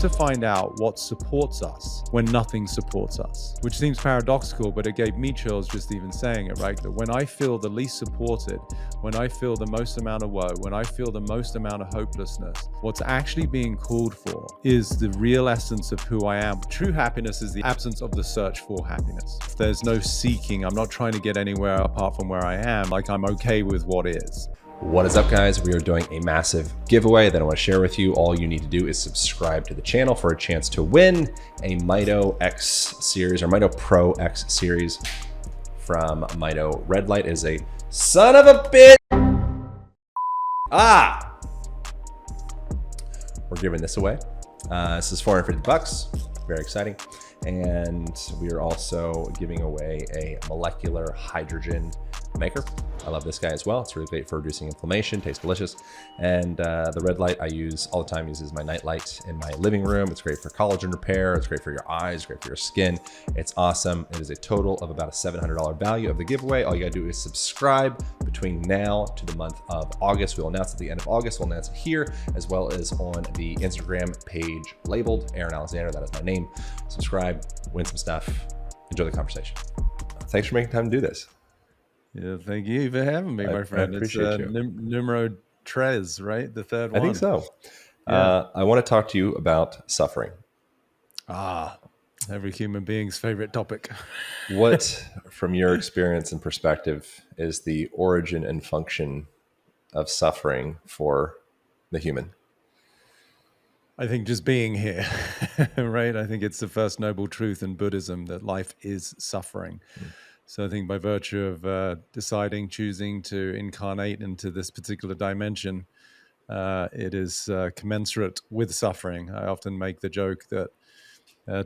to find out what supports us when nothing supports us, which seems paradoxical, but it gave me chills just even saying it, right? That when I feel the least supported, when I feel the most amount of woe, when I feel the most amount of hopelessness, what's actually being called for is the real essence of who I am. True happiness is the absence of the search for happiness. There's no seeking. I'm not trying to get anywhere apart from where I am. Like, I'm okay with what is. What is up, guys? We are doing a massive giveaway that I want to share with you. All you need to do is subscribe to the channel for a chance to win a Mito X series or Mito Pro X series from Mito. Red light is a son of a bitch. We're giving this away. This is $450. Very exciting. And we are also giving away a molecular hydrogen maker. I love this guy as well. It's really great for reducing inflammation, tastes delicious. And the red light I use all the time, uses my night light in my living room. It's great for collagen repair. It's great for your eyes, great for your skin. It's awesome. It is a total of about a $700 value of the giveaway. All you gotta do is subscribe between now to the month of August. We'll announce at the end of August. We'll announce it here as well as on the Instagram page labeled Aaron Alexander. That is my name. Subscribe, win some stuff, enjoy the conversation. Thanks for making time to do this. Yeah, thank you for having me, my friend. I appreciate you. Numero tres, right? The third one. I think so. Yeah. I want to talk to you about suffering. Every human being's favorite topic. What, from your experience and perspective, is the origin and function of suffering for the human? I think just being here, right? I think it's the first noble truth in Buddhism that life is suffering. So I think by virtue of choosing to incarnate into this particular dimension, it is commensurate with suffering. I often make the joke that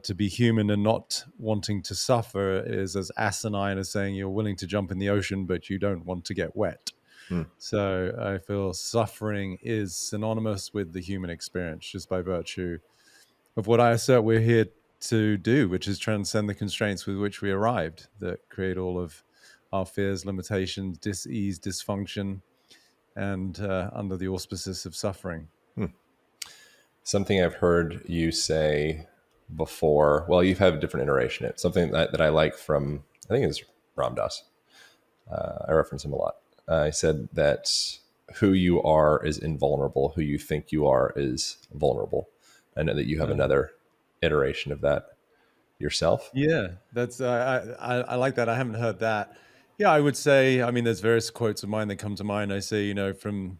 to be human and not wanting to suffer is as asinine as saying you're willing to jump in the ocean, but you don't want to get wet. So I feel suffering is synonymous with the human experience just by virtue of what I assert we're here to do, which is transcend the constraints with which we arrived that create all of our fears, limitations, dis-ease, dysfunction, and under the auspices of suffering. Something I've heard you say before, well, you've had a different iteration. It's something that I like from, I think it's Ram Dass. I reference him a lot. I said that who you are is invulnerable. Who you think you are is vulnerable. I know that you have another iteration of that yourself. Yeah, that's I like that. I haven't heard that. Yeah, I would say, I mean, there's various quotes of mine that come to mind. I say, from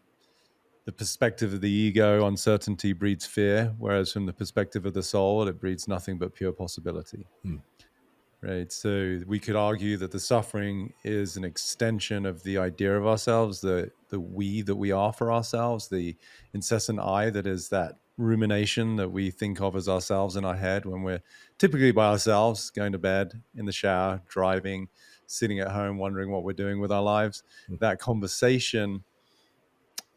the perspective of the ego, uncertainty breeds fear, whereas from the perspective of the soul, it breeds nothing but pure possibility. Right. So we could argue that the suffering is an extension of the idea of ourselves, the we that we are for ourselves, the incessant I that is that rumination that we think of as ourselves in our head when we're typically by ourselves, going to bed, in the shower, driving, sitting at home, wondering what we're doing with our lives. That conversation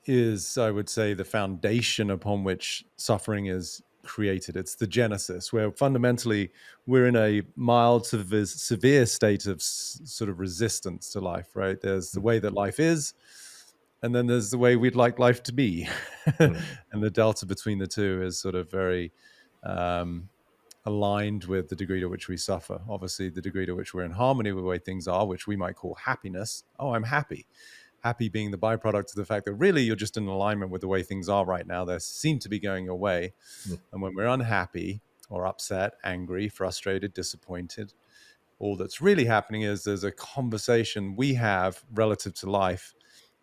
is, I would say, the foundation upon which suffering is created. It's the genesis, where fundamentally we're in a mild to severe state of sort of resistance to life, right? There's the way that life is, and then there's the way we'd like life to be. And the delta between the two is sort of very aligned with the degree to which we suffer. Obviously, the degree to which we're in harmony with the way things are, which we might call happiness. Oh, I'm happy. Happy being the byproduct of the fact that really you're just in alignment with the way things are right now. They seem to be going your way. And when we're unhappy or upset, angry, frustrated, disappointed, all that's really happening is there's a conversation we have relative to life,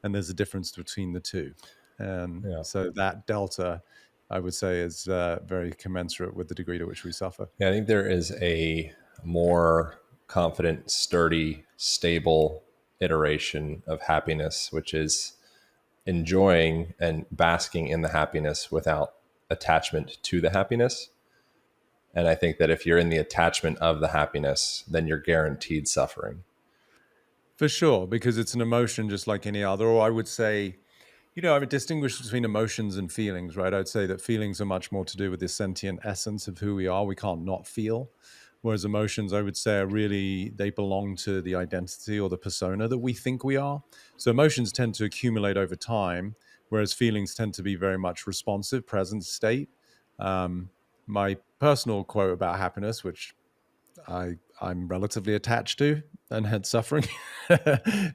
and there's a difference between the two. And so that delta, I would say, is very commensurate with the degree to which we suffer. Yeah, I think there is a more confident, sturdy, stable iteration of happiness, which is enjoying and basking in the happiness without attachment to the happiness. And I think that if you're in the attachment of the happiness, then you're guaranteed suffering. For sure, because it's an emotion just like any other. Or I would say, I would distinguish between emotions and feelings, right? I'd say that feelings are much more to do with the sentient essence of who we are. We can't not feel. Whereas emotions, I would say, are really, they belong to the identity or the persona that we think we are. So emotions tend to accumulate over time, whereas feelings tend to be very much responsive, present state. my personal quote about happiness, which I'm relatively attached to and had suffering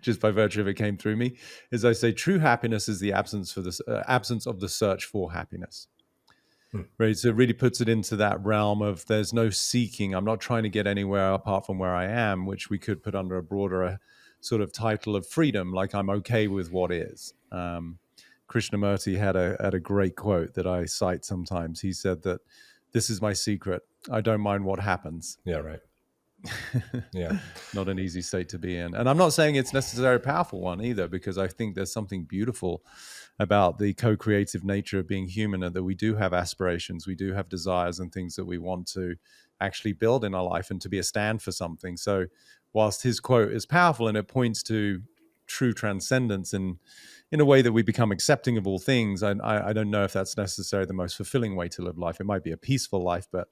just by virtue of it came through me, is I say true happiness is the absence of the search for happiness. Hmm. Right. So it really puts it into that realm of there's no seeking. I'm not trying to get anywhere apart from where I am, which we could put under a broader sort of title of freedom, like I'm okay with what is. Krishnamurti had a great quote that I cite sometimes. He said that this is my secret. I don't mind what happens. Yeah, right. Yeah. Not an easy state to be in. And I'm not saying it's necessarily a powerful one either, because I think there's something beautiful about the co-creative nature of being human, and that we do have aspirations, we do have desires and things that we want to actually build in our life and to be a stand for something. So whilst his quote is powerful and it points to true transcendence and in a way that we become accepting of all things, I don't know if that's necessarily the most fulfilling way to live life. It might be a peaceful life, but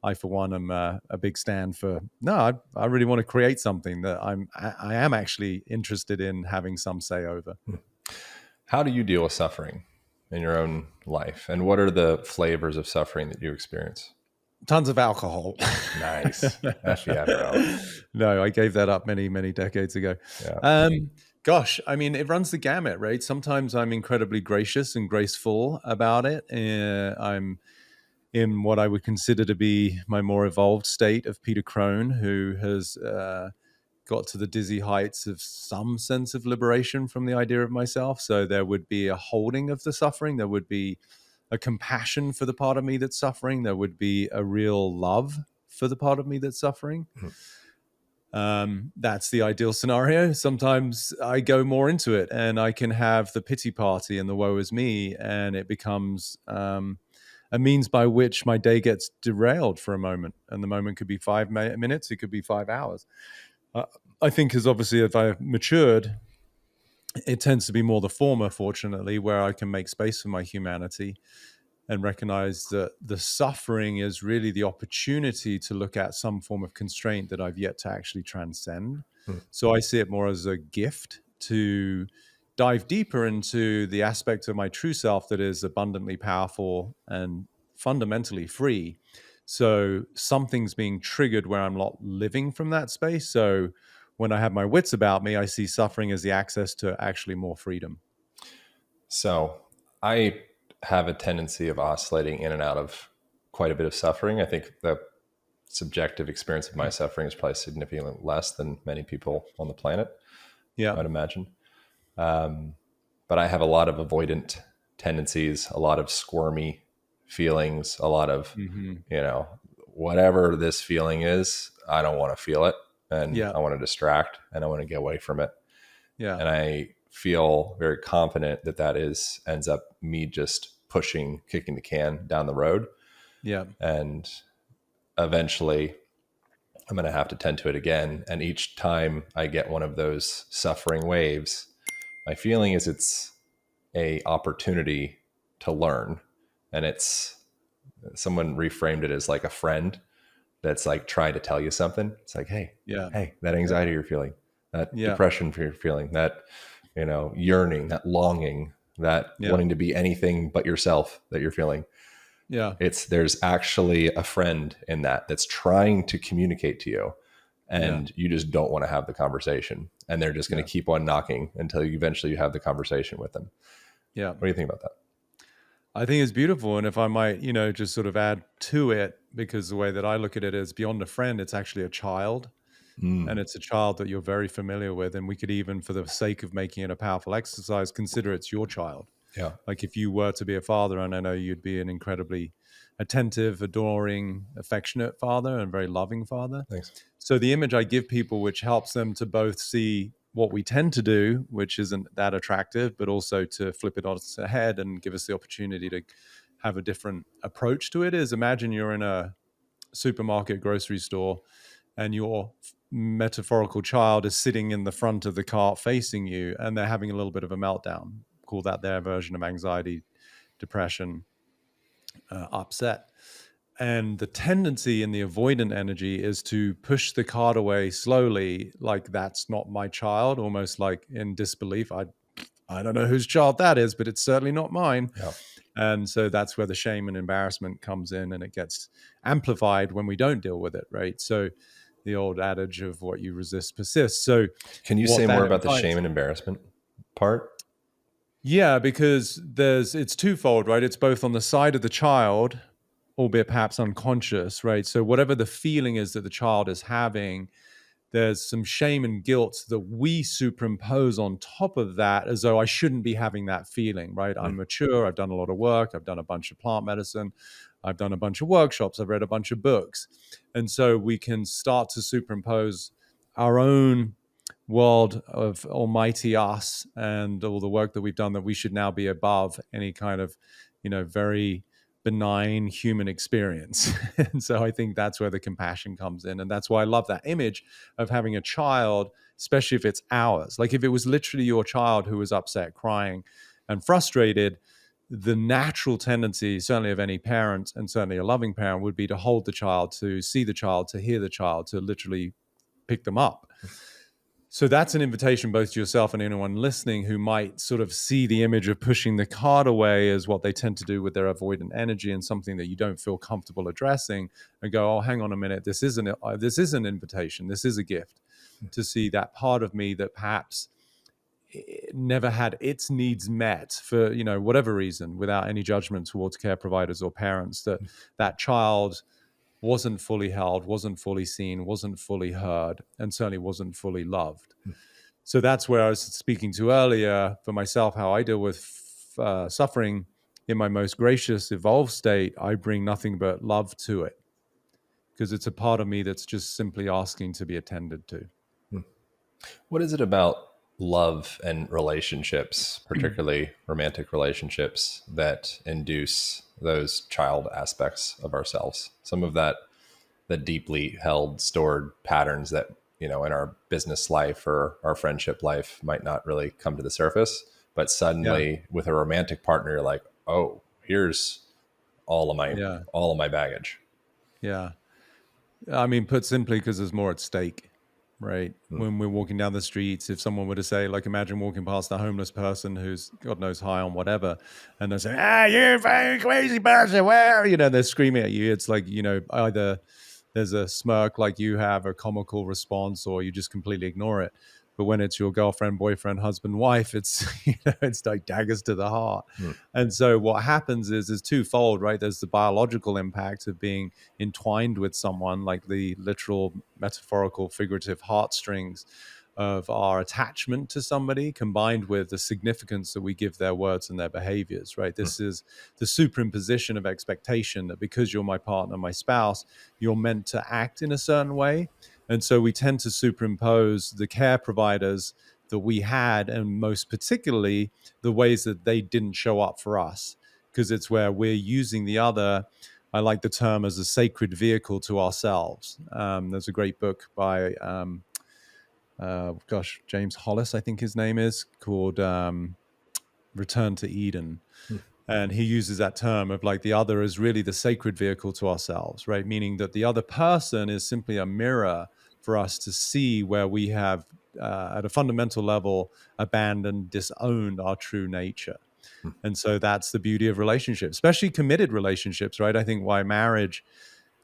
I, for one, am a big stand for, no, I really want to create something that I am actually interested in having some say over. How do you deal with suffering in your own life? And what are the flavors of suffering that you experience? Tons of alcohol. Nice. Actually, yeah, bro. No, I gave that up many, many decades ago. Yeah. Gosh, I mean, it runs the gamut, right? Sometimes I'm incredibly gracious and graceful about it. I'm in what I would consider to be my more evolved state of Peter Crone, who has got to the dizzy heights of some sense of liberation from the idea of myself. So there would be a holding of the suffering. There would be a compassion for the part of me that's suffering. There would be a real love for the part of me that's suffering. That's the ideal scenario. Sometimes I go more into it and I can have the pity party and the woe is me, and it becomes a means by which my day gets derailed for a moment. And the moment could be 5 minutes, it could be 5 hours. I think as obviously if I've matured, it tends to be more the former, fortunately, where I can make space for my humanity and recognize that the suffering is really the opportunity to look at some form of constraint that I've yet to actually transcend. So I see it more as a gift to dive deeper into the aspect of my true self that is abundantly powerful and fundamentally free. So something's being triggered where I'm not living from that space. So when I have my wits about me, I see suffering as the access to actually more freedom. So I have a tendency of oscillating in and out of quite a bit of suffering. I think the subjective experience of my suffering is probably significantly less than many people on the planet. Yeah. I'd imagine. But I have a lot of avoidant tendencies, a lot of squirmy feelings, a lot of, whatever this feeling is, I don't want to feel it. And I want to distract and I want to get away from it. Yeah. And I feel very confident that ends up me just kicking the can down the road. Yeah. And eventually I'm going to have to tend to it again. And each time I get one of those suffering waves, my feeling is it's a opportunity to learn. And someone reframed it as like a friend that's like trying to tell you something. It's like, hey, that anxiety you're feeling, that depression you're feeling, that, yearning, that longing, that wanting to be anything but yourself that you're feeling. Yeah. There's actually a friend in that's trying to communicate to you, and you just don't want to have the conversation, and they're just going to keep on knocking until you eventually have the conversation with them. Yeah. What do you think about that? I think it's beautiful. And if I might, just sort of add to it, because the way that I look at it is beyond a friend, it's actually a child. And it's a child that you're very familiar with. And we could even, for the sake of making it a powerful exercise, consider it's your child. Yeah. Like if you were to be a father, and I know you'd be an incredibly attentive, adoring, affectionate father and very loving father. Thanks. So the image I give people, which helps them to both see what we tend to do, which isn't that attractive, but also to flip it on its head and give us the opportunity to have a different approach to it, is imagine you're in a supermarket, grocery store, and your metaphorical child is sitting in the front of the cart facing you, and they're having a little bit of a meltdown. Call that their version of anxiety, depression, upset. And the tendency in the avoidant energy is to push the cart away slowly, like that's not my child, almost like in disbelief. I don't know whose child that is, but it's certainly not mine. Yeah. And so that's where the shame and embarrassment comes in, and it gets amplified when we don't deal with it, right? So the old adage of what you resist persists. So Can you what say more that about the implies, shame and embarrassment part? yeah, because it's twofold, right? It's both on the side of the child, albeit perhaps unconscious, right? So whatever the feeling is that the child is having, there's some shame and guilt that we superimpose on top of that, as though I shouldn't be having that feeling, right? I'm mature, I've done a lot of work, I've done a bunch of plant medicine, I've done a bunch of workshops, I've read a bunch of books. And so we can start to superimpose our own world of almighty us and all the work that we've done, that we should now be above any kind of, very benign human experience. And so I think that's where the compassion comes in. And that's why I love that image of having a child, especially if it's ours. Like if it was literally your child who was upset, crying, and frustrated, the natural tendency, certainly of any parent, and certainly a loving parent, would be to hold the child, to see the child, to hear the child, to literally pick them up. So that's an invitation both to yourself and anyone listening who might sort of see the image of pushing the card away as what they tend to do with their avoidant energy, and something that you don't feel comfortable addressing, and go, oh, hang on a minute, this is an invitation, this is a gift, to see that part of me that perhaps never had its needs met for whatever reason, without any judgment towards care providers or parents, that child wasn't fully held, wasn't fully seen, wasn't fully heard, and certainly wasn't fully loved. So that's where I was speaking to earlier for myself, how I deal with suffering in my most gracious, evolved state. I bring nothing but love to it, because it's a part of me that's just simply asking to be attended to. What is it about love and relationships, particularly romantic relationships, that induce those child aspects of ourselves? Some of that, the deeply held, stored patterns that, in our business life or our friendship life might not really come to the surface, but suddenly with a romantic partner, you're like, oh, here's all of my baggage. Yeah. I mean, put simply, because there's more at stake, right? When we're walking down the streets, if someone were to say, like, imagine walking past a homeless person who's God knows high on whatever, and they say, you're a fucking crazy person, where? They're screaming at you. It's like, either there's a smirk like you have, a comical response, or you just completely ignore it. But when it's your girlfriend, boyfriend, husband, wife, it's it's like daggers to the heart. And so what happens is twofold, right? There's the biological impact of being entwined with someone, like the literal, metaphorical, figurative heartstrings of our attachment to somebody, combined with the significance that we give their words and their behaviors, right? This is the superimposition of expectation that because you're my partner, my spouse, you're meant to act in a certain way. And so we tend to superimpose the care providers that we had, and most particularly the ways that they didn't show up for us, because it's where we're using the other. I like the term as a sacred vehicle to ourselves. There's a great book by James Hollis, I think his name is, called Return to Eden. And he uses that term of like the other is really the sacred vehicle to ourselves, right? Meaning that the other person is simply a mirror for us to see where we have, at a fundamental level, abandoned, disowned our true nature. And so that's the beauty of relationships, especially committed relationships, right? I think why marriage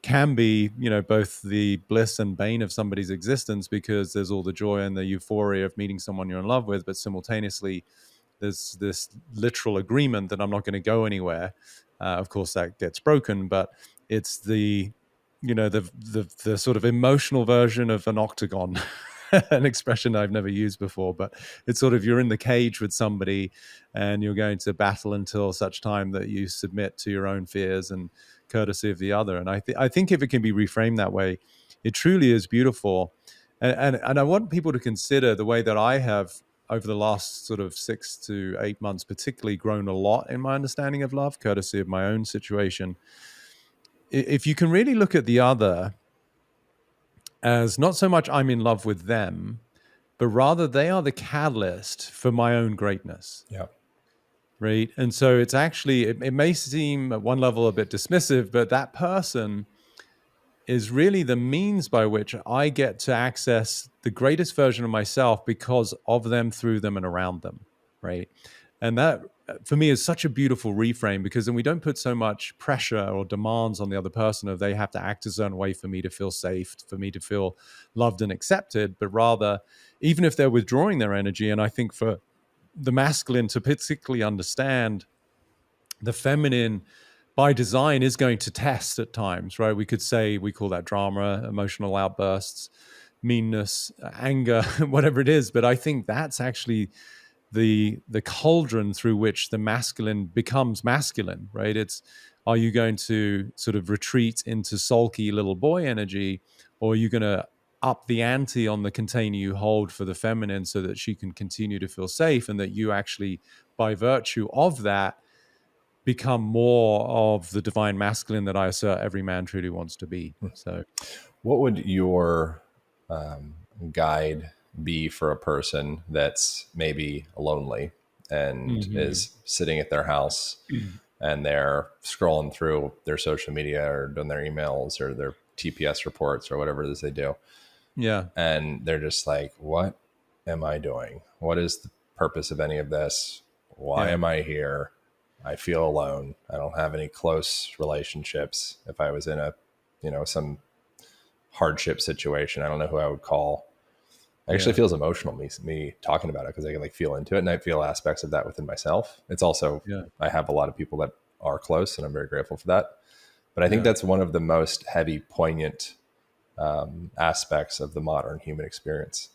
can be, both the bliss and bane of somebody's existence, because there's all the joy and the euphoria of meeting someone you're in love with, but simultaneously there's this literal agreement that I'm not going to go anywhere. Of course, that gets broken, but it's the sort of emotional version of an octagon, an expression I've never used before, but it's sort of, you're in the cage with somebody and you're going to battle until such time that you submit to your own fears and courtesy of the other. And I think if it can be reframed that way, it truly is beautiful. And I want people to consider the way that I have, over the last sort of 6 to 8 months, particularly grown a lot in my understanding of love, courtesy of my own situation. If you can really look at the other as not so much I'm in love with them, but rather they are the catalyst for my own greatness. Yeah. Right. And so it's actually, it may seem at one level a bit dismissive, but that person is really the means by which I get to access the greatest version of myself because of them, through them, and around them, right? And that, for me, is such a beautiful reframe, because then we don't put so much pressure or demands on the other person of they have to act a certain way for me to feel safe, for me to feel loved and accepted, but rather, even if they're withdrawing their energy, and I think for the masculine to particularly understand, the feminine by design is going to test at times, right? We could say, we call that drama, emotional outbursts, meanness, anger, whatever it is. But I think that's actually the cauldron through which the masculine becomes masculine, right? It's, are you going to sort of retreat into sulky little boy energy, or are you going to up the ante on the container you hold for the feminine so that she can continue to feel safe, and that you actually, by virtue of that, become more of the divine masculine that I assert every man truly wants to be. So What would your guide be for a person that's maybe lonely and is sitting at their house and they're scrolling through their social media or doing their emails or their TPS reports or whatever it is they do, yeah, and they're just like, what am I doing? What is the purpose of any of this? Why am I here? I feel alone. I don't have any close relationships. If I was in a, some hardship situation, I don't know who I would call. It actually feels emotional, me talking about it, because I can like feel into it, and I feel aspects of that within myself. It's also, I have a lot of people that are close, and I'm very grateful for that. But I think that's one of the most heavy, poignant aspects of the modern human experience.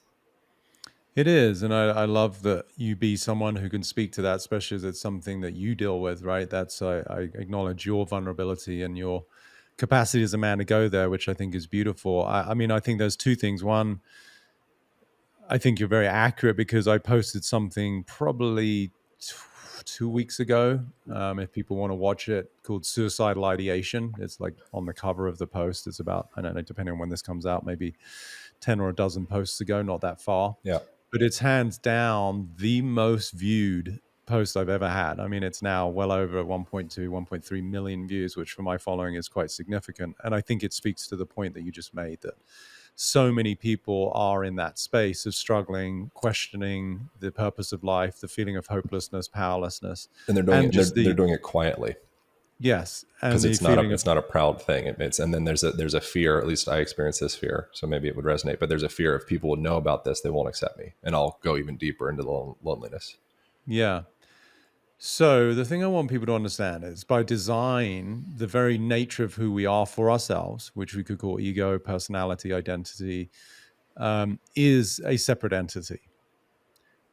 It is. And I love that you be someone who can speak to that, especially as it's something that you deal with, right? That's, I acknowledge your vulnerability and your capacity as a man to go there, which I think is beautiful. I mean, I think there's two things. One, I think you're very accurate, because I posted something probably 2 weeks ago, if people want to watch it, called Suicidal Ideation. It's like on the cover of the post. It's about, I don't know, depending on when this comes out, maybe 10 or a dozen posts ago, not that far. Yeah. But it's hands down the most viewed post I've ever had. I mean, it's now well over 1.2, 1.3 million views, which for my following is quite significant. And I think it speaks to the point that you just made, that so many people are in that space of struggling, questioning the purpose of life, the feeling of hopelessness, powerlessness. And they're doing it quietly. Yes. Because it's not a proud thing. And then there's a fear, at least I experience this fear, so maybe it would resonate, but there's a fear if people would know about this, they won't accept me, and I'll go even deeper into the loneliness. Yeah. So the thing I want people to understand is, by design, the very nature of who we are for ourselves, which we could call ego, personality, identity, is a separate entity.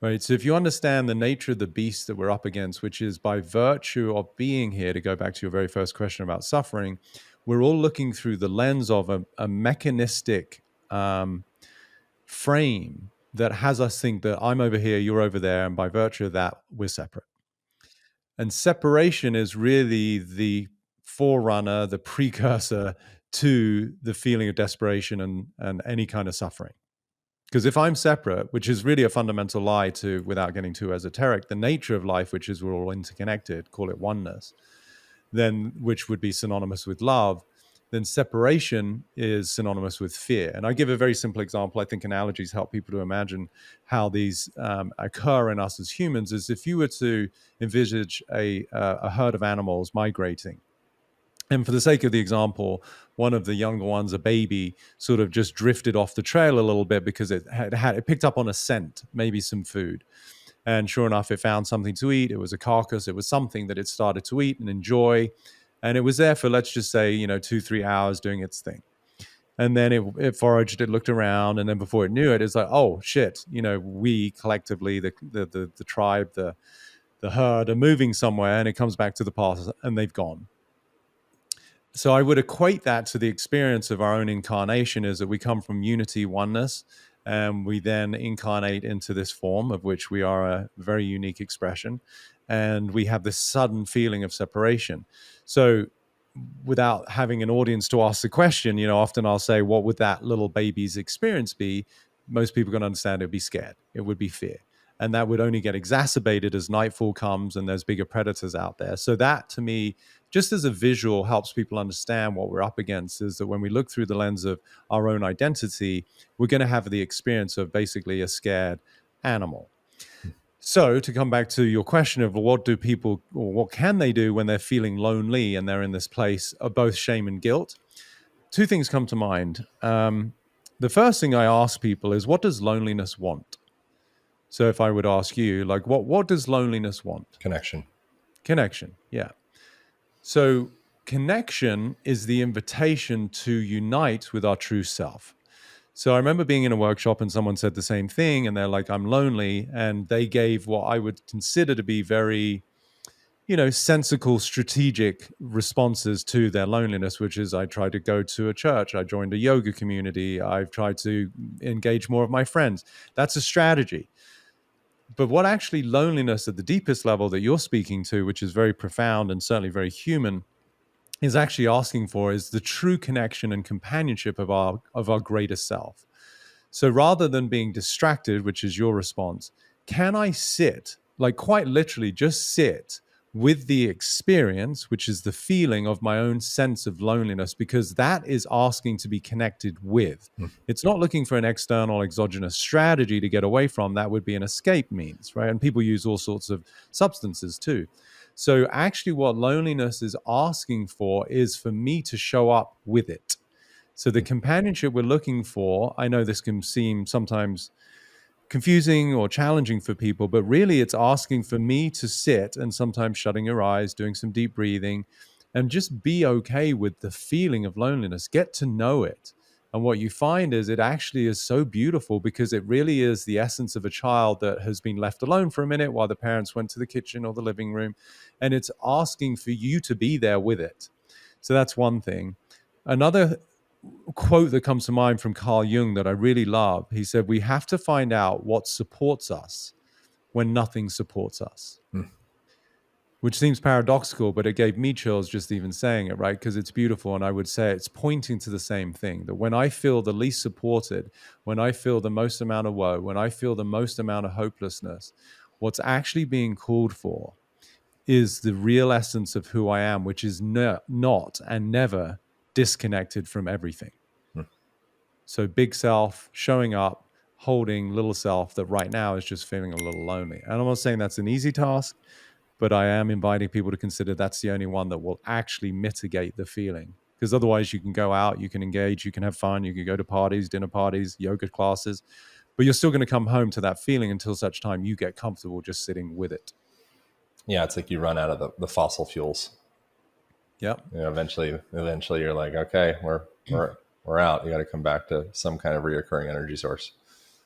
Right. So if you understand the nature of the beast that we're up against, which is by virtue of being here, to go back to your very first question about suffering, we're all looking through the lens of a mechanistic frame that has us think that I'm over here, you're over there, and by virtue of that, we're separate. And separation is really the forerunner, the precursor to the feeling of desperation and any kind of suffering. Because if I'm separate, which is really a fundamental lie to, without getting too esoteric, the nature of life, which is we're all interconnected, call it oneness, then, which would be synonymous with love, then separation is synonymous with fear. And I give a very simple example. I think analogies help people to imagine how these occur in us as humans. Is if you were to envisage a herd of animals migrating, and for the sake of the example, one of the younger ones, a baby, sort of just drifted off the trail a little bit because it picked up on a scent, maybe some food. And sure enough, it found something to eat. It was a carcass. It was something that it started to eat and enjoy. And it was there for, let's just say, 2-3 hours doing its thing. And then it foraged, it looked around, and then before it knew it, it's like, oh shit, we collectively, the tribe, the herd are moving somewhere, and it comes back to the past and they've gone. So I would equate that to the experience of our own incarnation, is that we come from unity, oneness, and we then incarnate into this form of which we are a very unique expression. And we have this sudden feeling of separation. So without having an audience to ask the question, often I'll say, what would that little baby's experience be? Most people can understand it would be scared. It would be fear. And that would only get exacerbated as nightfall comes and there's bigger predators out there. So that, to me, just as a visual, helps people understand what we're up against, is that when we look through the lens of our own identity, we're going to have the experience of basically a scared animal. So to come back to your question of what do people, or what can they do when they're feeling lonely and they're in this place of both shame and guilt? Two things come to mind. The first thing I ask people is, what does loneliness want? So if I would ask you, like, what does loneliness want? Connection. Connection. Yeah. So connection is the invitation to unite with our true self. So I remember being in a workshop and someone said the same thing, and they're like, I'm lonely. And they gave what I would consider to be very, sensical, strategic responses to their loneliness, which is, I tried to go to a church, I joined a yoga community, I've tried to engage more of my friends. That's a strategy. But what actually loneliness at the deepest level that you're speaking to, which is very profound and certainly very human, is actually asking for is the true connection and companionship of our greatest self. So rather than being distracted, which is your response, can I sit, like quite literally just sit with the experience, which is the feeling of my own sense of loneliness, because that is asking to be connected with. It's not looking for an external exogenous strategy to get away from. That would be an escape means, right? And people use all sorts of substances too. So actually what loneliness is asking for is for me to show up with it. So the companionship we're looking for, I know this can seem sometimes confusing or challenging for people, but really it's asking for me to sit and sometimes shutting your eyes, doing some deep breathing, and just be okay with the feeling of loneliness, get to know it. And what you find is it actually is so beautiful because it really is the essence of a child that has been left alone for a minute while the parents went to the kitchen or the living room. And it's asking for you to be there with it. So that's one thing. Another quote that comes to mind from Carl Jung that I really love. He said, we have to find out what supports us when nothing supports us, which seems paradoxical, but it gave me chills just even saying it, right? Because it's beautiful. And I would say it's pointing to the same thing, that when I feel the least supported, when I feel the most amount of woe, when I feel the most amount of hopelessness, what's actually being called for is the real essence of who I am, which is not and never disconnected from everything. So big self showing up, holding little self that right now is just feeling a little lonely. And I'm not saying that's an easy task, but I am inviting people to consider that's the only one that will actually mitigate the feeling. Because otherwise you can go out, you can engage, you can have fun, you can go to parties, dinner parties, yoga classes, but you're still going to come home to that feeling until such time you get comfortable just sitting with it. Yeah, it's like you run out of the fossil fuels. Yep. Eventually you're like, okay, we're out. You got to come back to some kind of reoccurring energy source.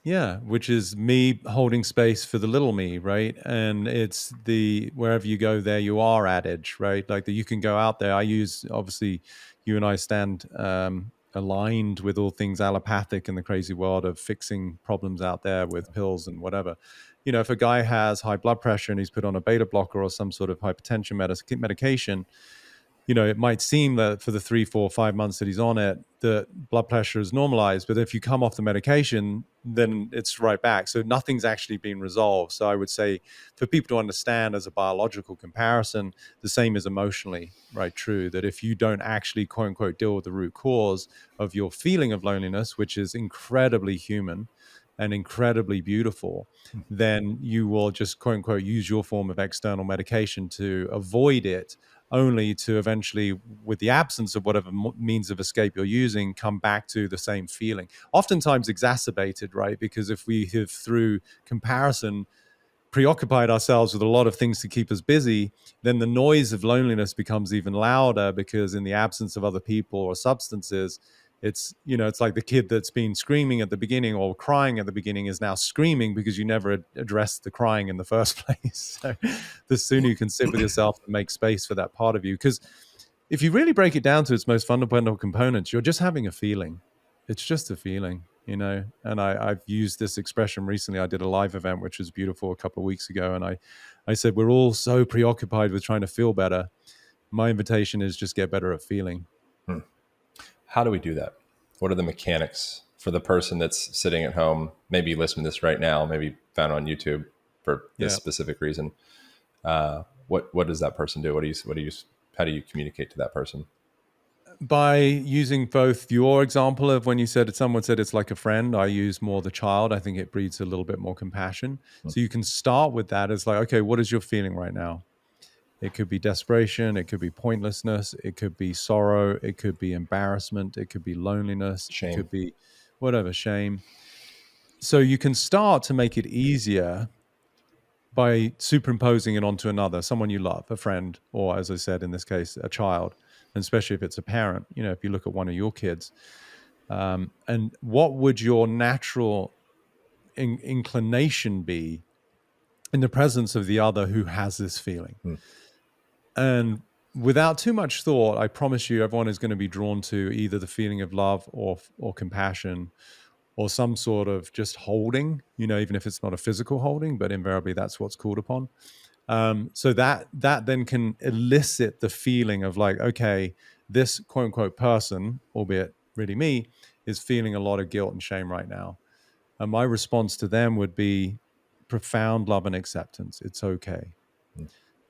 Yeah, which is me holding space for the little me, right? And it's the wherever you go, there you are adage, right? Like that you can go out there. I use, obviously, you and I stand aligned with all things allopathic in the crazy world of fixing problems out there with pills and whatever. If a guy has high blood pressure and he's put on a beta blocker or some sort of hypertension medication, it might seem that for the 3, 4, 5 months that he's on it, the blood pressure is normalized. But if you come off the medication, then it's right back. So nothing's actually been resolved. So I would say for people to understand as a biological comparison, the same is emotionally, right? True. That if you don't actually, quote unquote, deal with the root cause of your feeling of loneliness, which is incredibly human and incredibly beautiful, then you will just, quote unquote, use your form of external medication to avoid it, only to eventually, with the absence of whatever means of escape you're using, come back to the same feeling, oftentimes exacerbated, right? Because if we have, through comparison, preoccupied ourselves with a lot of things to keep us busy, then the noise of loneliness becomes even louder, because in the absence of other people or substances, it's like the kid that's been screaming at the beginning or crying at the beginning is now screaming because you never addressed the crying in the first place. So the sooner you can sit with yourself and make space for that part of you, because if you really break it down to its most fundamental components, you're just having a feeling. It's just a feeling, and I've used this expression recently. I did a live event, which was beautiful, a couple of weeks ago. And I said, we're all so preoccupied with trying to feel better. My invitation is just get better at feeling. How do we do that? What are the mechanics for the person that's sitting at home, maybe listening to this right now, maybe found on YouTube for this specific reason? What does that person do? How do you communicate to that person? By using both your example of when you said someone said it's like a friend, I use more the child. I think it breeds a little bit more compassion. So you can start with that as like, okay, what is your feeling right now? It could be desperation, it could be pointlessness, it could be sorrow, it could be embarrassment, it could be loneliness, it Shame. could be whatever, shame. So you can start to make it easier by superimposing it onto another, someone you love, a friend, or as I said, in this case, a child, and especially if it's a parent, if you look at one of your kids. And what would your natural inclination be in the presence of the other who has this feeling? And without too much thought, I promise you, everyone is going to be drawn to either the feeling of love or compassion, or some sort of just holding, even if it's not a physical holding, but invariably that's what's called upon. So that then can elicit the feeling of like, okay, this quote unquote person, albeit really me, is feeling a lot of guilt and shame right now. And my response to them would be profound love and acceptance. It's okay.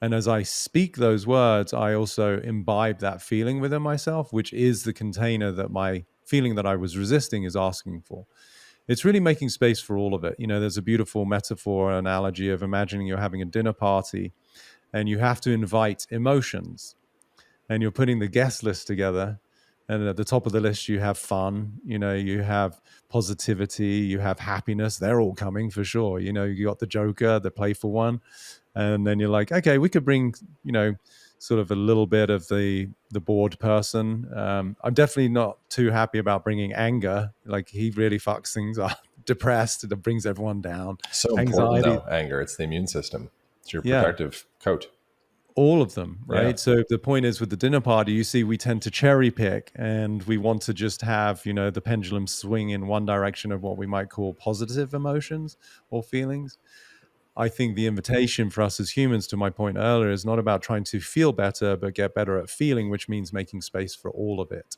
And as I speak those words, I also imbibe that feeling within myself, which is the container that my feeling that I was resisting is asking for. It's really making space for all of it. There's a beautiful metaphor, analogy of imagining you're having a dinner party and you have to invite emotions, and you're putting the guest list together. And at the top of the list, you have fun, you have positivity, you have happiness. They're all coming for sure. You got the joker, the playful one. And then you're like, okay, we could bring, sort of a little bit of the bored person. I'm definitely not too happy about bringing anger. Like, he really fucks things up. Depressed, it brings everyone down. So important, Anxiety, though, anger. It's the immune system. It's your yeah, protective coat. all of them, Yeah. right? So the point is, with the dinner party, you see, we tend to cherry pick, and we want to just have, the pendulum swing in one direction of what we might call positive emotions or feelings. I think the invitation for us as humans, to my point earlier, is not about trying to feel better, but get better at feeling, which means making space for all of it,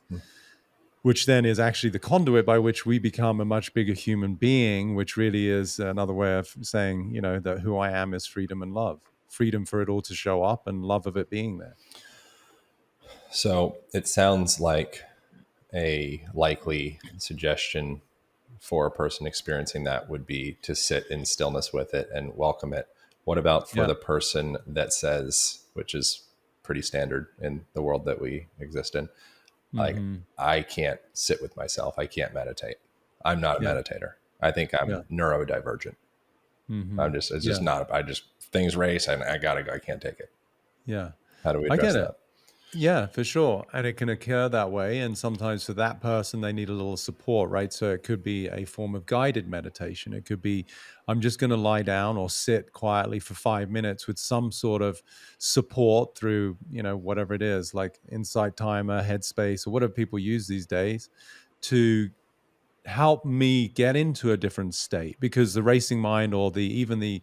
which then is actually the conduit by which we become a much bigger human being, which really is another way of saying, that who I am is freedom and love, freedom for it all to show up and love of it being there. So it sounds like a likely suggestion for a person experiencing that would be to sit in stillness with it and welcome it. What about for the person that says, which is pretty standard in the world that we exist in, like, I can't sit with myself. I can't meditate. I'm not a meditator. I think I'm neurodivergent. It's just not, things race and I gotta go. I can't take it. Yeah. How do we I address get it. that? Yeah, for sure. And it can occur that way. And sometimes for that person, they need a little support, right? So it could be a form of guided meditation. It could be, I'm just going to lie down or sit quietly for 5 minutes with some sort of support through, whatever it is, like Insight Timer, Headspace, or whatever people use these days, to help me get into a different state. Because the racing mind, or even the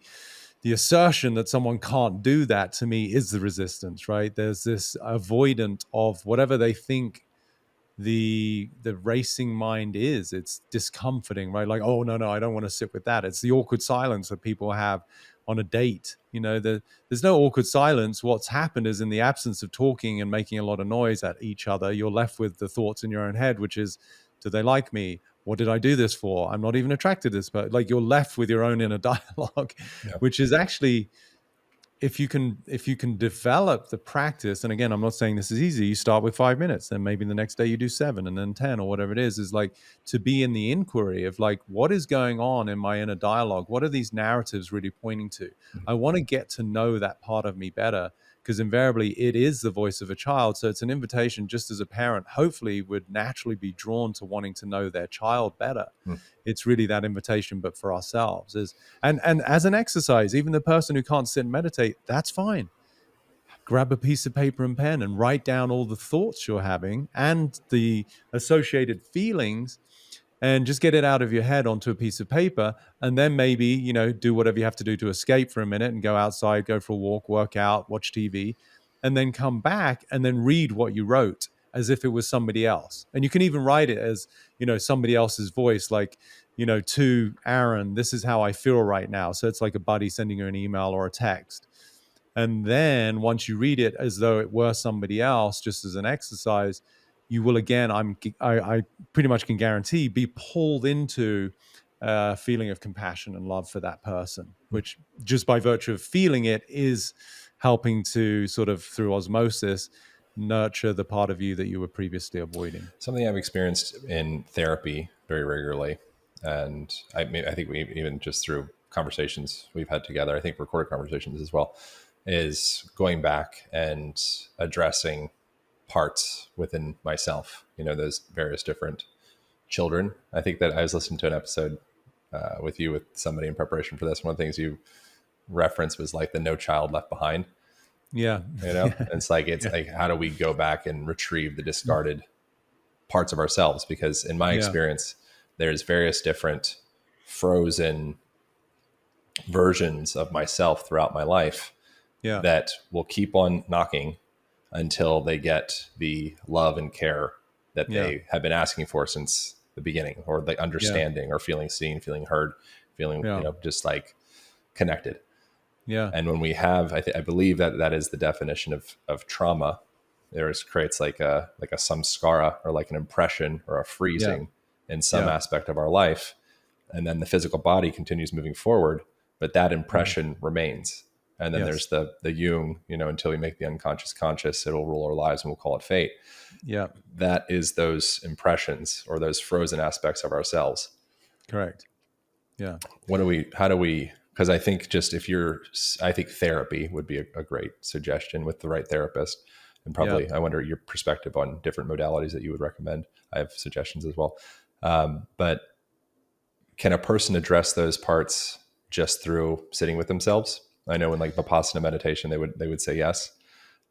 assertion that someone can't do that, to me, is the resistance, right? There's this avoidant of whatever they think the racing mind is. It's discomforting, right? Like, oh, no, I don't want to sit with that. It's the awkward silence that people have on a date. There's no awkward silence. What's happened is, in the absence of talking and making a lot of noise at each other, you're left with the thoughts in your own head, which is, do they like me? What did I do this for? I'm not even attracted to this, but like, you're left with your own inner dialogue, which is actually, if you can develop the practice, and again, I'm not saying this is easy. You start with 5 minutes, then maybe the next day you do 7, and then 10, or whatever it is like, to be in the inquiry of like, what is going on in my inner dialogue? What are these narratives really pointing to? I want to get to know that part of me better, because invariably it is the voice of a child. So it's an invitation, just as a parent hopefully would naturally be drawn to wanting to know their child better. It's really that invitation, but for ourselves. And as an exercise, even the person who can't sit and meditate, that's fine. Grab a piece of paper and pen and write down all the thoughts you're having and the associated feelings, and just get it out of your head onto a piece of paper. And then maybe, do whatever you have to do to escape for a minute and go outside, go for a walk, work out, watch TV, and then come back and then read what you wrote as if it was somebody else. And you can even write it as, somebody else's voice, like, to Aaron, this is how I feel right now. So it's like a buddy sending you an email or a text. And then once you read it as though it were somebody else, just as an exercise, you will again, I pretty much can guarantee, be pulled into a feeling of compassion and love for that person, which just by virtue of feeling it is helping to sort of through osmosis nurture the part of you that you were previously avoiding. Something I've experienced in therapy very regularly, and I think we even just through conversations we've had together, I think recorded conversations as well, is going back and addressing parts within myself, those various different children. I think that I was listening to an episode with you with somebody in preparation for this. One of the things you referenced was like the no child left behind. Yeah. It's like, like, how do we go back and retrieve the discarded parts of ourselves? Because in my experience, there's various different frozen versions of myself throughout my life that will keep on knocking until they get the love and care that they have been asking for since the beginning, or the understanding or feeling seen, feeling heard, feeling, just like connected. Yeah. And when we have, I believe that is the definition of trauma. Creates like a samskara, or like an impression or a freezing in some aspect of our life. And then the physical body continues moving forward, but that impression remains. And then there's the Jung, until we make the unconscious conscious, it'll rule our lives and we'll call it fate. Yeah. That is those impressions or those frozen aspects of ourselves. Correct. Yeah. How do we, because I think I think therapy would be a great suggestion with the right therapist. And probably, I wonder your perspective on different modalities that you would recommend. I have suggestions as well. But can a person address those parts just through sitting with themselves? I know in like Vipassana meditation, they would say yes.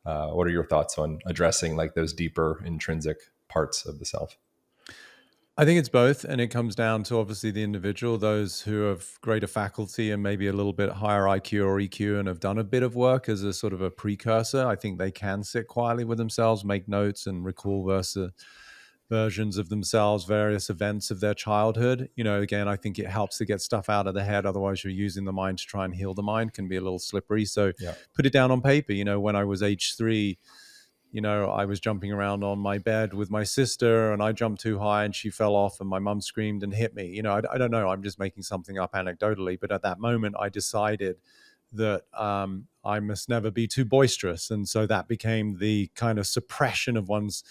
What are your thoughts on addressing like those deeper intrinsic parts of the self? I think it's both, and it comes down to obviously the individual. Those who have greater faculty and maybe a little bit higher IQ or EQ and have done a bit of work as a sort of a precursor, I think they can sit quietly with themselves, make notes, and recall versions of themselves, various events of their childhood. Again, I think it helps to get stuff out of the head. Otherwise, you're using the mind to try and heal the mind, can be a little slippery. So put it down on paper. When I was age 3, I was jumping around on my bed with my sister, and I jumped too high and she fell off and my mum screamed and hit me. I don't know. I'm just making something up anecdotally. But at that moment, I decided that I must never be too boisterous. And so that became the kind of suppression of one's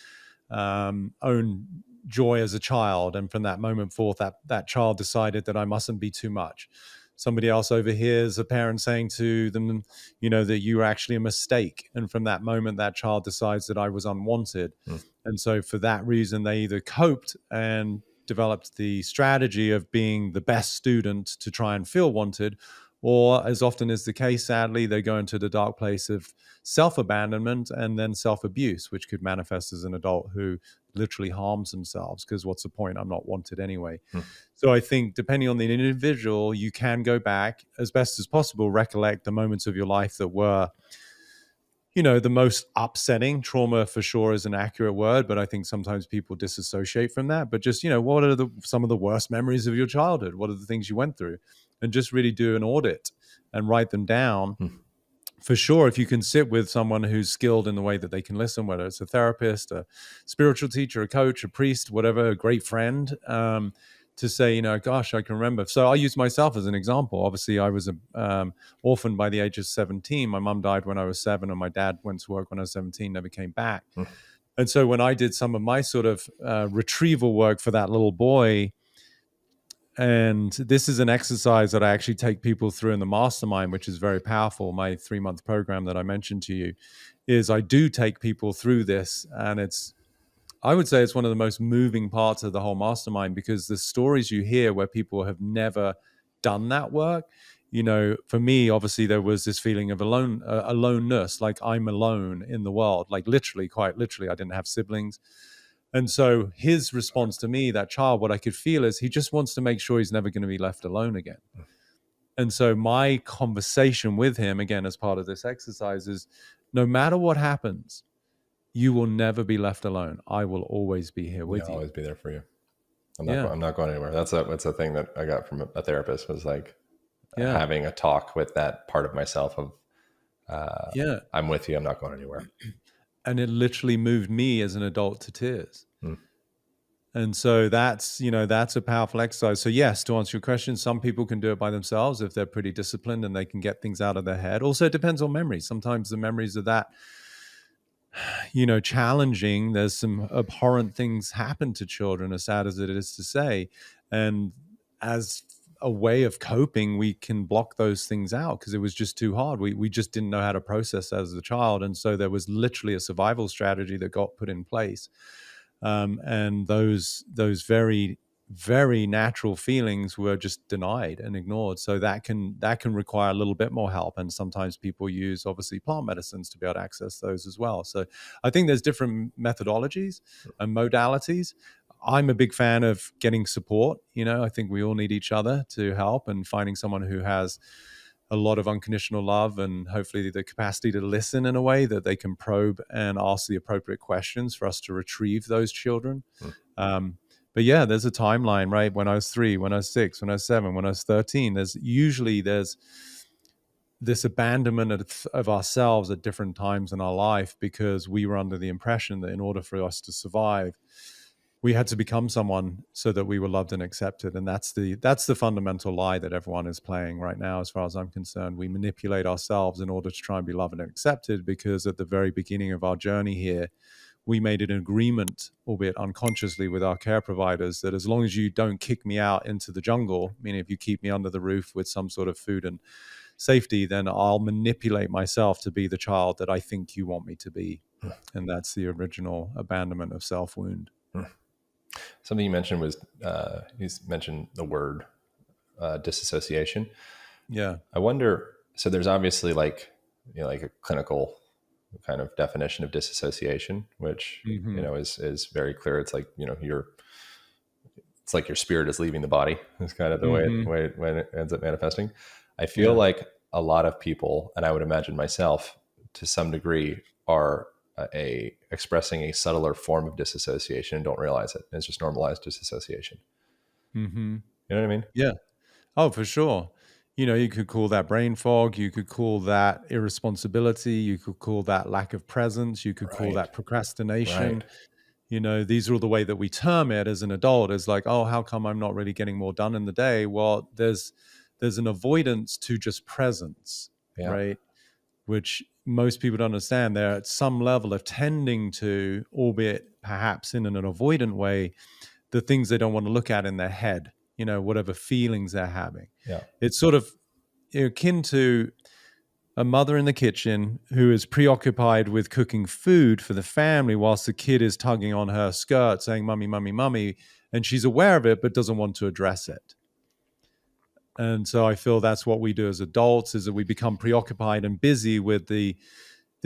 own joy as a child. And from that moment forth, that child decided that I mustn't be too much. Somebody else overhears a parent saying to them, that you were actually a mistake. And from that moment, that child decides that I was unwanted. And so for that reason, they either coped and developed the strategy of being the best student to try and feel wanted, or as often is the case, sadly, they go into the dark place of self-abandonment and then self-abuse, which could manifest as an adult who literally harms themselves, because what's the point? I'm not wanted anyway. So I think depending on the individual, you can go back as best as possible, recollect the moments of your life that were, the most upsetting. Trauma for sure is an accurate word, but I think sometimes people disassociate from that. But just, what are some of the worst memories of your childhood? What are the things you went through? And just really do an audit and write them down. For sure, if you can sit with someone who's skilled in the way that they can listen, whether it's a therapist, a spiritual teacher, a coach, a priest, whatever, a great friend, to say, gosh, I can remember. So I'll use myself as an example. Obviously, I was orphaned by the age of 17. My mom died when I was 7, and my dad went to work when I was 17, never came back. And so when I did some of my sort of retrieval work for that little boy, and this is an exercise that I actually take people through in the mastermind, which is very powerful. My 3-month program that I mentioned to you is I do take people through this. And I would say it's one of the most moving parts of the whole mastermind, because the stories you hear where people have never done that work, for me, obviously there was this feeling of aloneness, like I'm alone in the world, like literally, quite literally, I didn't have siblings. And so his response to me, that child, what I could feel is he just wants to make sure he's never going to be left alone again. And so my conversation with him, again, as part of this exercise, is no matter what happens, you will never be left alone. I will always be here with you. I'll always be there for you. I'm not going anywhere. That's a thing that I got from a therapist, was like having a talk with that part of myself of, I'm with you. I'm not going anywhere. and it literally moved me as an adult to tears. Mm. And so that's, that's a powerful exercise. So yes, to answer your question, some people can do it by themselves if they're pretty disciplined and they can get things out of their head. Also, it depends on memories. Sometimes the memories are that, challenging. There's some abhorrent things happen to children, as sad as it is to say. And as a way of coping, we can block those things out because it was just too hard. We just didn't know how to process as a child. And so there was literally a survival strategy that got put in place. And those very, very natural feelings were just denied and ignored. So that can require a little bit more help. And sometimes people use obviously plant medicines to be able to access those as well. So I think there's different methodologies and modalities. I'm a big fan of getting support. I think we all need each other to help, and finding someone who has a lot of unconditional love and hopefully the capacity to listen in a way that they can probe and ask the appropriate questions for us to retrieve those children. But yeah, there's a timeline, right? When I was 3, when I was 6, when I was 7, when I was 13, there's this abandonment of ourselves at different times in our life because we were under the impression that in order for us to survive, we had to become someone so that we were loved and accepted. And that's the fundamental lie that everyone is playing right now, as far as I'm concerned. We manipulate ourselves in order to try and be loved and accepted, because at the very beginning of our journey here, we made an agreement, albeit unconsciously, with our care providers that as long as you don't kick me out into the jungle, meaning if you keep me under the roof with some sort of food and safety, then I'll manipulate myself to be the child that I think you want me to be. And that's the original abandonment of self-wound. Something you mentioned was you mentioned the word disassociation. Yeah. I wonder. So there's obviously like a clinical kind of definition of disassociation, which is very clear. It's like it's like your spirit is leaving the body. It's kind of the way it ends up manifesting. I feel like a lot of people, and I would imagine myself to some degree, are expressing a subtler form of disassociation and don't realize it. It's just normalized disassociation. You know what I mean? Yeah. Oh, for sure. You could call that brain fog. You could call that irresponsibility. You could call that lack of presence. You could call that procrastination. These are all the way that we term it as an adult, is like, oh, how come I'm not really getting more done in the day? Well, there's an avoidance to just presence, right? Which most people don't understand. They're at some level of tending to, albeit perhaps in an avoidant way, the things they don't want to look at in their head, whatever feelings they're having. Yeah. It's sort of akin to a mother in the kitchen who is preoccupied with cooking food for the family whilst the kid is tugging on her skirt saying, "Mummy, mummy, mummy," and she's aware of it but doesn't want to address it. And so I feel that's what we do as adults, is that we become preoccupied and busy with the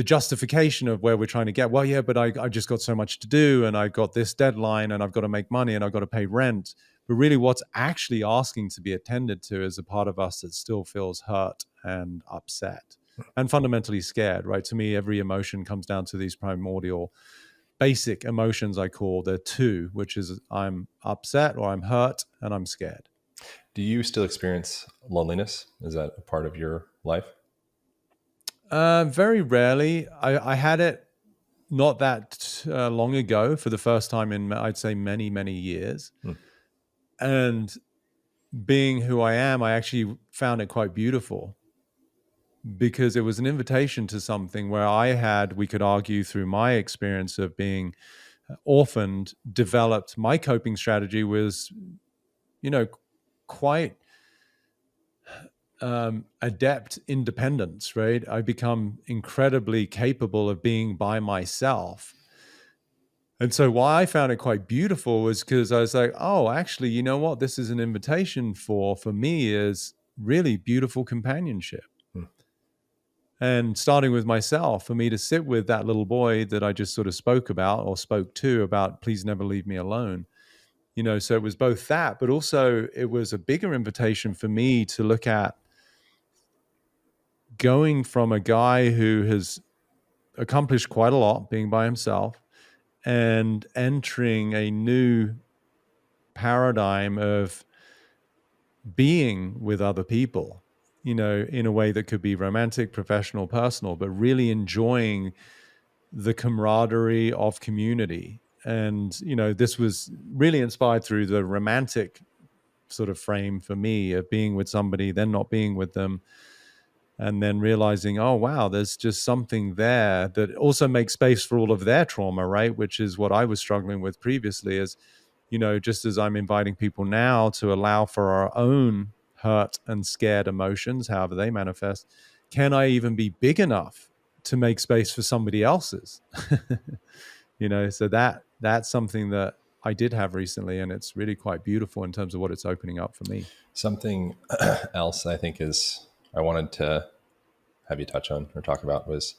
justification of where we're trying to get. Well, yeah, but I just got so much to do, and I've got this deadline, and I've got to make money, and I've got to pay rent. But really what's actually asking to be attended to is a part of us that still feels hurt and upset and fundamentally scared, right? To me, every emotion comes down to these primordial basic emotions I call. They're two, which is I'm upset or I'm hurt and I'm scared. Do you still experience loneliness? Is that a part of your life? Very rarely. I had it not that long ago for the first time in, I'd say, many, many years. And being who I am, I actually found it quite beautiful, because it was an invitation to something where we could argue through my experience of being orphaned, developed. My coping strategy was, quite adept independence, right? I become incredibly capable of being by myself. And so why I found it quite beautiful was because I was like, oh, actually, you know what? This is an invitation for me is really beautiful companionship. And starting with myself, for me to sit with that little boy that I just sort of spoke to about, please never leave me alone. So it was both that, but also it was a bigger invitation for me to look at going from a guy who has accomplished quite a lot being by himself and entering a new paradigm of being with other people, in a way that could be romantic, professional, personal, but really enjoying the camaraderie of community. And, this was really inspired through the romantic sort of frame for me of being with somebody, then not being with them, and then realizing, oh, wow, there's just something there that also makes space for all of their trauma, right? Which is what I was struggling with previously is, just as I'm inviting people now to allow for our own hurt and scared emotions, however they manifest, can I even be big enough to make space for somebody else's? So that's something that I did have recently, and it's really quite beautiful in terms of what it's opening up for me. Something else I think I wanted to have you touch on or talk about was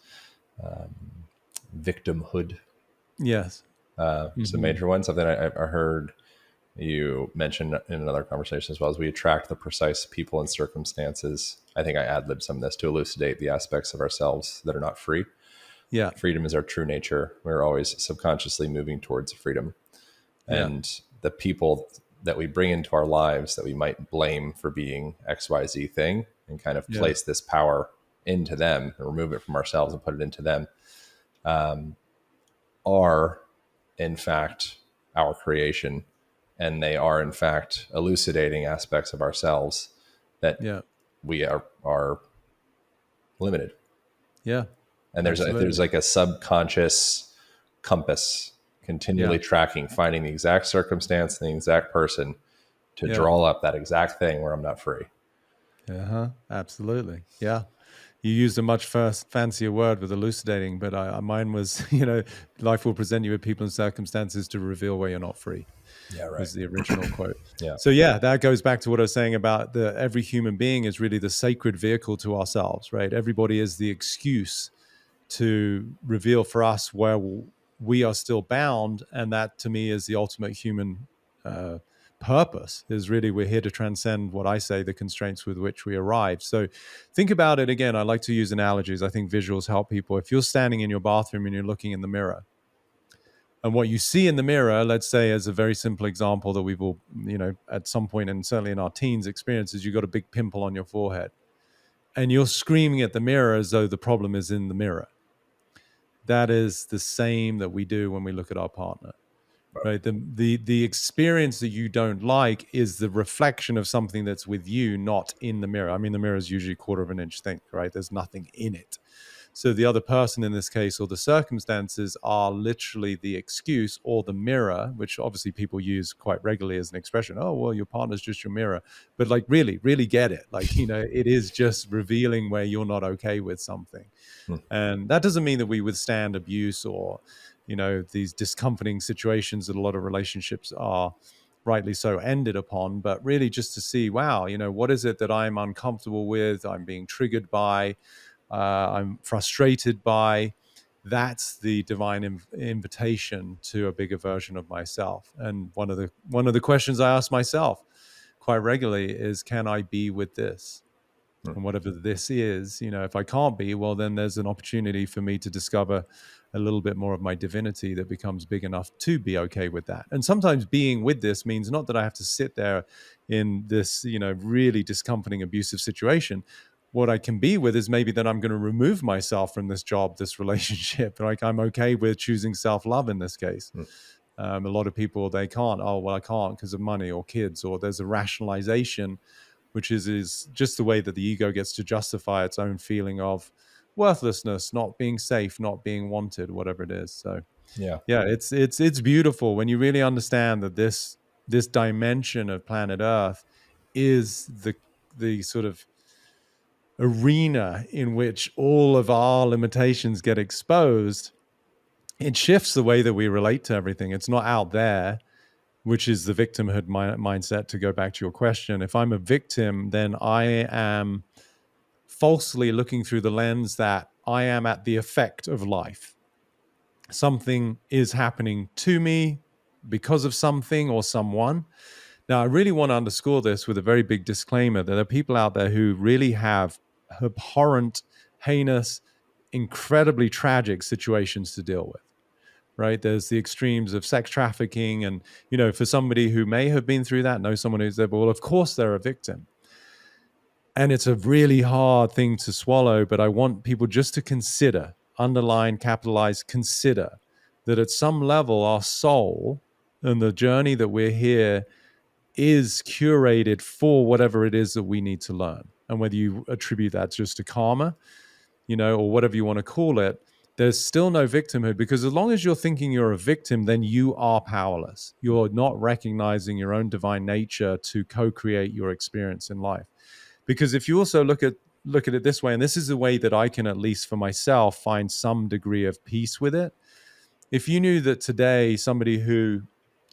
victimhood. Yes. It's a major one. Something I heard you mention in another conversation as well, as we attract the precise people and circumstances. I think I ad-libbed some of this to elucidate the aspects of ourselves that are not free. Yeah. Freedom is our true nature. We're always subconsciously moving towards freedom. And the people that we bring into our lives that we might blame for being XYZ thing and kind of place this power into them and remove it from ourselves and put it into them are in fact our creation. And they are in fact elucidating aspects of ourselves that we are limited. Yeah. And there's like a subconscious compass continually tracking, finding the exact circumstance and the exact person to draw up that exact thing where I'm not free. Absolutely. Yeah. You used a much fancier word with elucidating, but mine was, life will present you with people and circumstances to reveal where you're not free. Yeah, right. Was the original quote. Yeah. So that goes back to what I was saying about every human being is really the sacred vehicle to ourselves, right? Everybody is the excuse to reveal for us where we are still bound. And that to me is the ultimate human purpose, is really we're here to transcend what I say, the constraints with which we arrive. So think about it again. I like to use analogies. I think visuals help people. If you're standing in your bathroom and you're looking in the mirror, and what you see in the mirror, let's say as a very simple example that we've all, at some point and certainly in our teens experiences, you've got a big pimple on your forehead and you're screaming at the mirror as though the problem is in the mirror. That is the same that we do when we look at our partner, right? The experience that you don't like is the reflection of something that's with you, not in the mirror. I mean, the mirror is usually 1/4 of an inch thick, right? There's nothing in it. So the other person in this case, or the circumstances, are literally the excuse or the mirror, which obviously people use quite regularly as an expression. Oh, well, your partner's just your mirror. But like really, really get it. Like, it is just revealing where you're not okay with something. And that doesn't mean that we withstand abuse or, these discomforting situations that a lot of relationships are rightly so ended upon, but really just to see, wow, what is it that I'm uncomfortable with? I'm being triggered by. I'm frustrated by. That's the divine invitation to a bigger version of myself. And one of the questions I ask myself quite regularly is, can I be with this? And whatever this is, if I can't be, well, then there's an opportunity for me to discover a little bit more of my divinity that becomes big enough to be okay with that. And sometimes being with this means not that I have to sit there in this, really discomforting, abusive situation. What I can be with is maybe that I'm going to remove myself from this job, this relationship. Like I'm okay with choosing self-love in this case. A lot of people, they can't. Oh, well, I can't because of money or kids, or there's a rationalization, which is just the way that the ego gets to justify its own feeling of worthlessness, not being safe, not being wanted, whatever it is. So it's beautiful when you really understand that this dimension of planet Earth is the sort of arena in which all of our limitations get exposed. It shifts the way that we relate to everything. It's not out there, which is the victimhood mindset, to go back to your question. If I'm a victim, then I am falsely looking through the lens that I am at the effect of life. Something is happening to me because of something or someone. Now, I really want to underscore this with a very big disclaimer that there are people out there who really have abhorrent, heinous, incredibly tragic situations to deal with. Right? There's the extremes of sex trafficking. And, for somebody who may have been through that, know someone who's there, well, of course they're a victim. And it's a really hard thing to swallow, but I want people just to consider, underline, capitalize, consider that at some level our soul and the journey that we're here is curated for whatever it is that we need to learn. And whether you attribute that just to karma, or whatever you want to call it, there's still no victimhood, because as long as you're thinking you're a victim, then you are powerless. You're not recognizing your own divine nature to co-create your experience in life. Because if you also look at it this way, and this is the way that I can, at least for myself, find some degree of peace with it. If you knew that today somebody who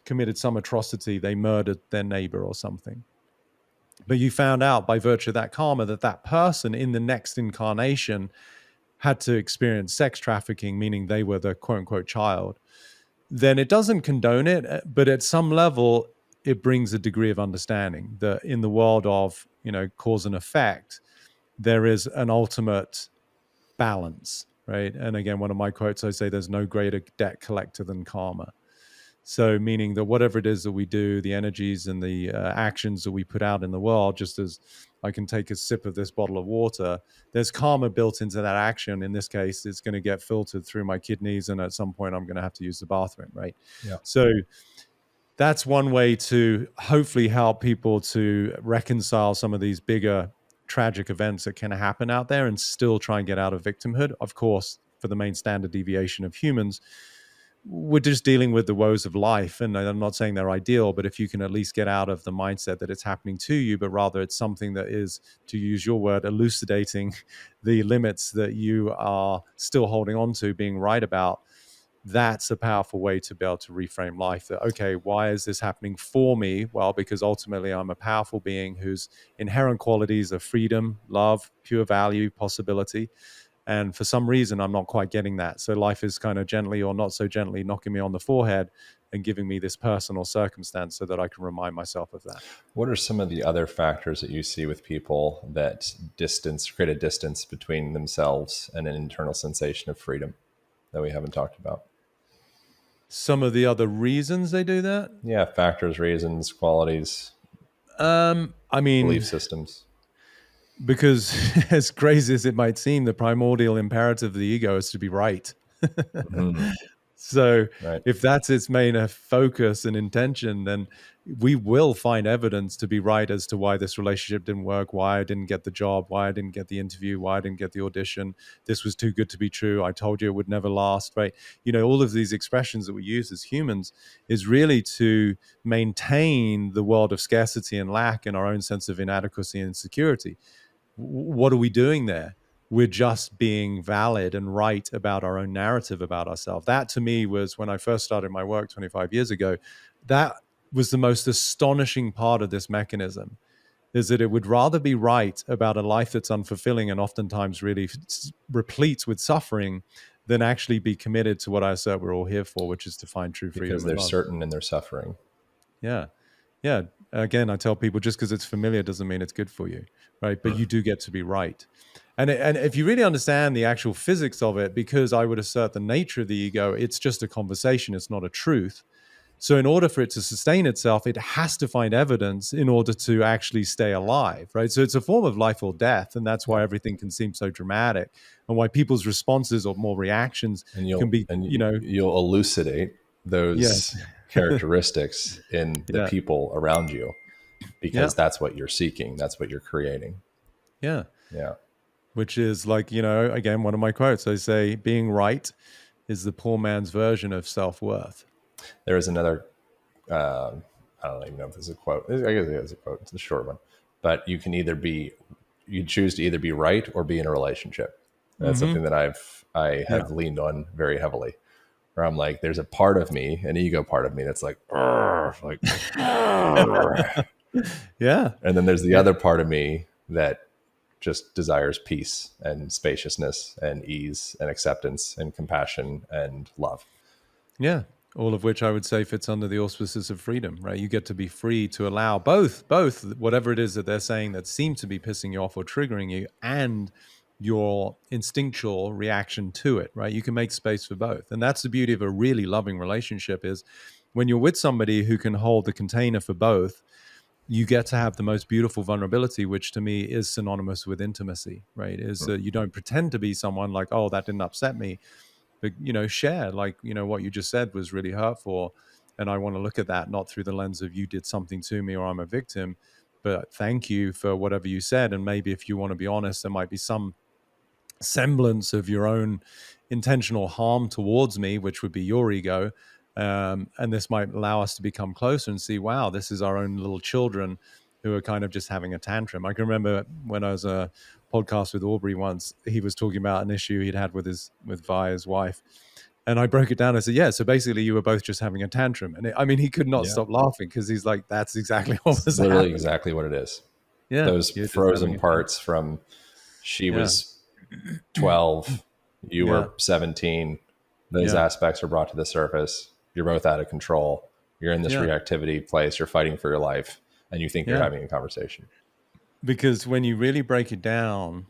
committed some atrocity, they murdered their neighbor or something, but you found out by virtue of that karma that that person in the next incarnation had to experience sex trafficking, meaning they were the quote unquote child, then it doesn't condone it, but at some level, it brings a degree of understanding that in the world of, cause and effect, there is an ultimate balance, right? And again, one of my quotes, I say, there's no greater debt collector than karma. So meaning that whatever it is that we do, the energies and the actions that we put out in the world, just as I can take a sip of this bottle of water, there's karma built into that action. In this case, it's going to get filtered through my kidneys, and at some point I'm going to have to use the bathroom, right? Yeah. So that's one way to hopefully help people to reconcile some of these bigger tragic events that can happen out there and still try and get out of victimhood. Of course, for the main standard deviation of humans, we're just dealing with the woes of life. And I'm not saying they're ideal, but if you can at least get out of the mindset that it's happening to you, but rather it's something that is, to use your word, elucidating the limits that you are still holding on to, being right about, that's a powerful way to be able to reframe life. That, okay, why is this happening for me? Well, because ultimately I'm a powerful being whose inherent qualities are freedom, love, pure value, possibility. And for some reason, I'm not quite getting that. So life is kind of gently or not so gently knocking me on the forehead and giving me this personal circumstance so that I can remind myself of that. What are some of the other factors that you see with people that create a distance between themselves and an internal sensation of freedom that we haven't talked about? Some of the other reasons they do that? Yeah, factors, reasons, qualities, belief systems. Because as crazy as it might seem, the primordial imperative of the ego is to be right. Mm-hmm. So right. If that's its main focus and intention, then we will find evidence to be right as to why this relationship didn't work, why I didn't get the job, why I didn't get the interview, why I didn't get the audition. This was too good to be true. I told you it would never last, right? All of these expressions that we use as humans is really to maintain the world of scarcity and lack and our own sense of inadequacy and insecurity. What are we doing there? We're just being valid and right about our own narrative about ourselves. That to me was, when I first started my work 25 years ago, that was the most astonishing part of this mechanism, is that it would rather be right about a life that's unfulfilling and oftentimes really replete with suffering than actually be committed to what I assert we're all here for, which is to find true freedom. Because they're certain in their suffering. Yeah. Yeah. Again, I tell people, just because it's familiar doesn't mean it's good for you, right? But you do get to be right. And if you really understand the actual physics of it, because I would assert the nature of the ego, it's just a conversation, it's not a truth. So in order for it to sustain itself, it has to find evidence in order to actually stay alive, right? So it's a form of life or death, and that's why everything can seem so dramatic, and why people's responses or more reactions can be, you'll elucidate those characteristics in the people around you, because that's what you're seeking, that's what you're creating. Yeah. Which is like, again, one of my quotes, I say, being right is the poor man's version of self-worth. There is another, I don't even know if this is a quote. I guess it is a quote. It's a short one. But you choose to either be right or be in a relationship. That's something that I have leaned on very heavily. Where I'm like, there's a part of me, an ego part of me, that's like, yeah. And then there's the other part of me that just desires peace and spaciousness and ease and acceptance and compassion and love. Yeah. All of which I would say fits under the auspices of freedom, right? You get to be free to allow both whatever it is that they're saying that seems to be pissing you off or triggering you, and your instinctual reaction to it, right? You can make space for both. And that's the beauty of a really loving relationship, is when you're with somebody who can hold the container for both, you get to have the most beautiful vulnerability, which to me is synonymous with intimacy, right? Is that you don't pretend to be someone like, oh, that didn't upset me, but, share, like, what you just said was really hurtful. And I want to look at that not through the lens of you did something to me or I'm a victim, but thank you for whatever you said. And maybe if you want to be honest, there might be some semblance of your own intentional harm towards me, which would be your ego. And this might allow us to become closer and see, wow, this is our own little children who are kind of just having a tantrum. I can remember when I was a podcast with Aubrey once, he was talking about an issue he'd had with Vi, his wife. And I broke it down. I said, yeah, so basically you were both just having a tantrum. And he could not stop laughing because he's like, that's exactly what was literally happening. exactly what it is. Yeah. Those frozen parts from she was 12, you were 17. Those aspects are brought to the surface. You're both out of control. You're in this reactivity place. You're fighting for your life. And you think you're having a conversation. Because when you really break it down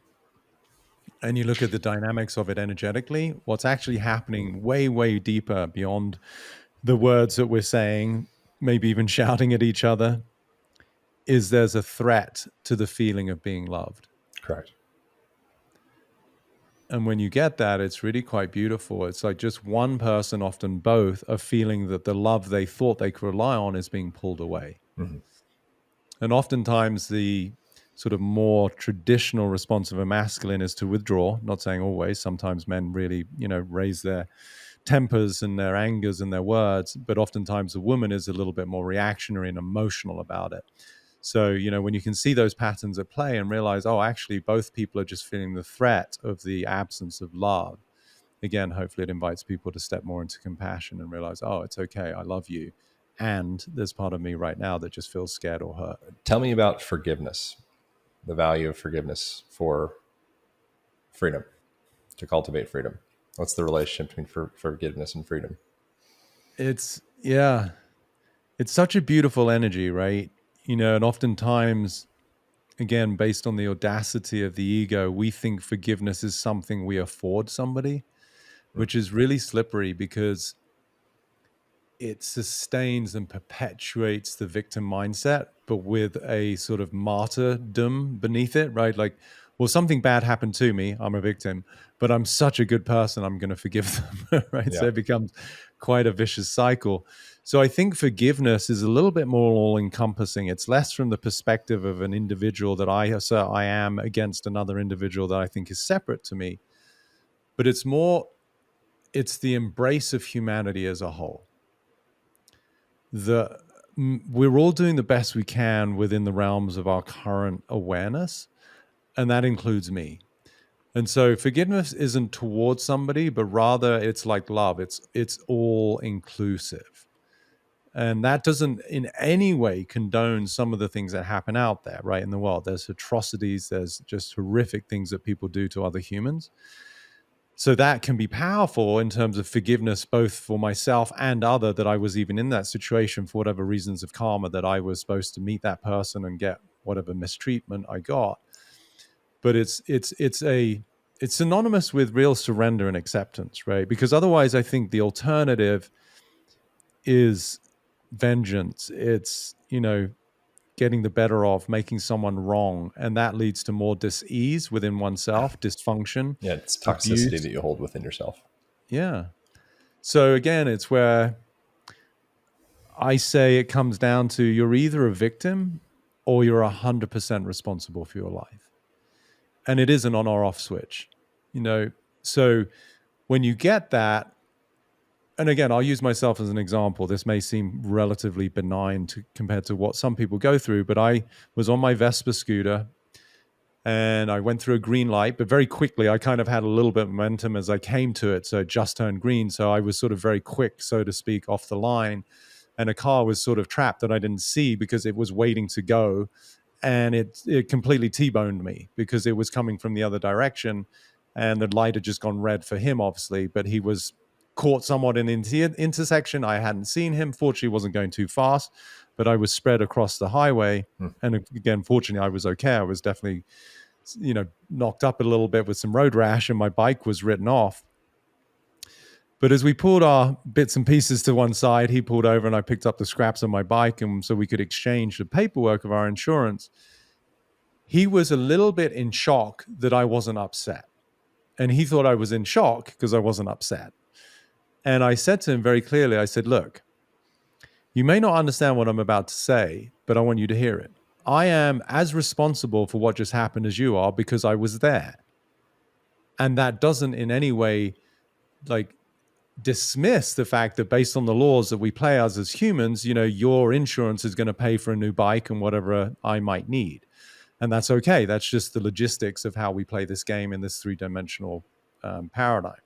and you look at the dynamics of it energetically, what's actually happening way, way deeper beyond the words that we're saying, maybe even shouting at each other, is there's a threat to the feeling of being loved. Correct. And when you get that, it's really quite beautiful. It's like just one person, often both, are feeling that the love they thought they could rely on is being pulled away. Mm-hmm. And oftentimes the sort of more traditional response of a masculine is to withdraw, not saying always. Sometimes men really, raise their tempers and their angers and their words, but oftentimes the woman is a little bit more reactionary and emotional about it. So, when you can see those patterns at play and realize, oh, actually, both people are just feeling the threat of the absence of love. Again, hopefully it invites people to step more into compassion and realize, oh, it's okay, I love you. And there's part of me right now that just feels scared or hurt. Tell me about forgiveness, the value of forgiveness for freedom, to cultivate freedom. What's the relationship between forgiveness and freedom? It's such a beautiful energy, right? And oftentimes, again, based on the audacity of the ego, we think forgiveness is something we afford somebody, which is really slippery because it sustains and perpetuates the victim mindset, but with a sort of martyrdom beneath it, right? Like, well, something bad happened to me, I'm a victim, but I'm such a good person, I'm going to forgive them, right? Yeah. So it becomes quite a vicious cycle. So I think forgiveness is a little bit more all-encompassing. It's less from the perspective of an individual that I am against another individual that I think is separate to me, but it's the embrace of humanity as a whole. We're all doing the best we can within the realms of our current awareness, and that includes me. And so forgiveness isn't towards somebody, but rather it's like love. It's all inclusive. And that doesn't in any way condone some of the things that happen out there, right, in the world. There's atrocities, there's just horrific things that people do to other humans. So that can be powerful in terms of forgiveness, both for myself and other, that I was even in that situation for whatever reasons of karma, that I was supposed to meet that person and get whatever mistreatment I got. But it's synonymous with real surrender and acceptance, right? Because otherwise, I think the alternative is vengeance. It's, getting the better of, making someone wrong. And that leads to more dis-ease within oneself, dysfunction. Yeah, it's toxicity abuse that you hold within yourself. Yeah. So again, it's where I say it comes down to you're either a victim or you're 100% responsible for your life. And it is an on or off switch, So when you get that, and again, I'll use myself as an example. This may seem relatively benign compared to what some people go through, but I was on my Vespa scooter and I went through a green light, but very quickly I kind of had a little bit of momentum as I came to it. So it just turned green. So I was sort of very quick, so to speak, off the line. And a car was sort of trapped that I didn't see because it was waiting to go. And it completely T-boned me because it was coming from the other direction. And the light had just gone red for him, obviously, but he was caught somewhat in the intersection. I hadn't seen him. Fortunately, wasn't going too fast, but I was spread across the highway. And again, fortunately, I was okay. I was definitely, knocked up a little bit with some road rash and my bike was written off. But as we pulled our bits and pieces to one side, he pulled over and I picked up the scraps of my bike, and so we could exchange the paperwork of our insurance. He was a little bit in shock that I wasn't upset. And he thought I was in shock because I wasn't upset. And I said to him very clearly, I said, look, you may not understand what I'm about to say, but I want you to hear it. I am as responsible for what just happened as you are because I was there. And that doesn't in any way dismiss the fact that based on the laws that we play as humans, your insurance is going to pay for a new bike and whatever I might need. And that's okay. That's just the logistics of how we play this game in this three-dimensional paradigm.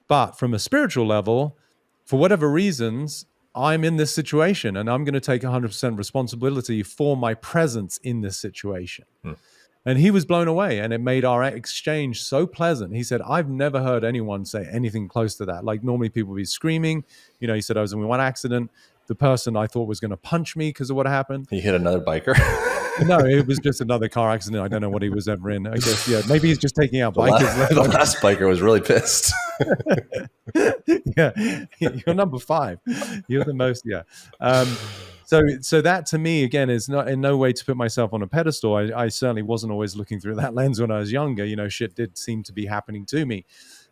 But from a spiritual level, for whatever reasons, I'm in this situation and I'm going to take 100% responsibility for my presence in this situation. And he was blown away, and it made our exchange so pleasant. He said, I've never heard anyone say anything close to that. Like normally people would be screaming. He said, I was in one accident. The person I thought was going to punch me because of what happened. He hit another biker. No, it was just another car accident. I don't know what he was ever in. I guess, maybe he's just taking out bikers. The last biker was really pissed. Yeah, you're number 5. You're the most, yeah. So that to me, again, is not in no way to put myself on a pedestal. I certainly wasn't always looking through that lens when I was younger. Shit did seem to be happening to me.